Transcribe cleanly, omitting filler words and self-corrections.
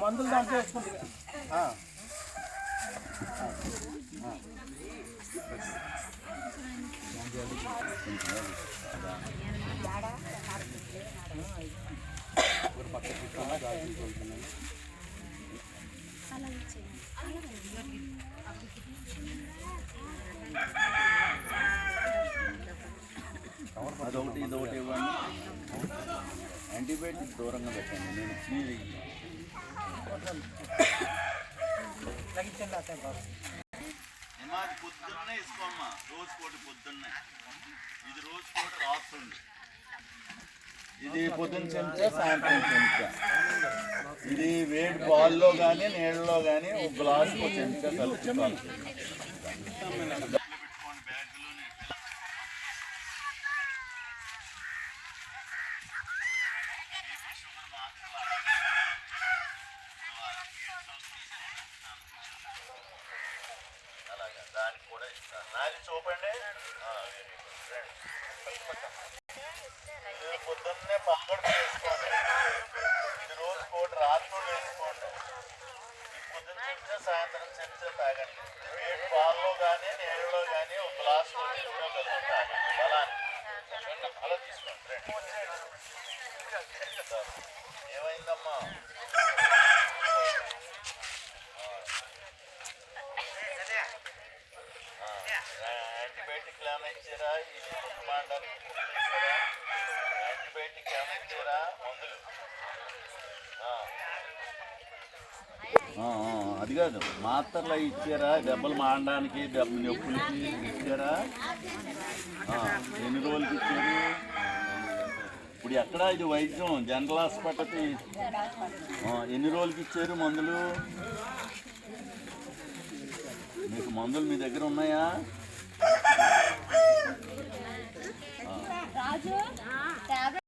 మందులు దాంట్లో వేసుకుంటుంది. అదొకటి ఇదొకటి ఇవ్వండి. యాంటీబయాటిక్ దూరంగా పెట్టండి. నేను ఇచ్చి పొద్దున్నే ఇసుకోమ్మా. రోజు కోటి పొద్దున్నే. ఇది రోజు కోటి రాస్తుంది. ఇది పొద్దున్న చెంచా, సాయంత్రం చెంచా. ఇది వేడి పాల్లో కానీ నీళ్ళలో కానీ ఒక గ్లాసు చెంచా కలుపుకోవాలి. దానికి కూడా ఇస్తాను. నాది చూపండి. ఇది పొద్దున్నే పక్కడు వేసుకోండి. ఇది రోజు కోటి రాత్రులు వేసుకోండి. ఈ పొద్దున్న చెంచా, సాయంత్రం చెంచా తాగండి. వేడి పాలలో కానీ నీళ్ళలో కానీ ఒక గ్లాసు తీసుకోగలుగుతాను. బలాన్ని అలా తీసుకోండి. ఏమైందమ్మా? యాంటీబయాటిక్ ఏమైనా ఇచ్చారా? ఇది ముందు మాండానికి ఇచ్చారా? యాంటీబయాటిక్ ఏమైనా ఇచ్చారా? మందులు అది కాదు, మాత్రలు ఇచ్చారా? దెబ్బలు మాడడానికి, దెబ్బ నొప్పులకి ఇచ్చారా? ఎన్ని రోజులకి ఇచ్చారు? ఇప్పుడు ఎక్కడ ఇది వైద్యం? జనరల్ హాస్పిటల్కి ఎన్ని రోజులకి ఇచ్చారు మందులు? మీకు మందులు మీ దగ్గర ఉన్నాయా?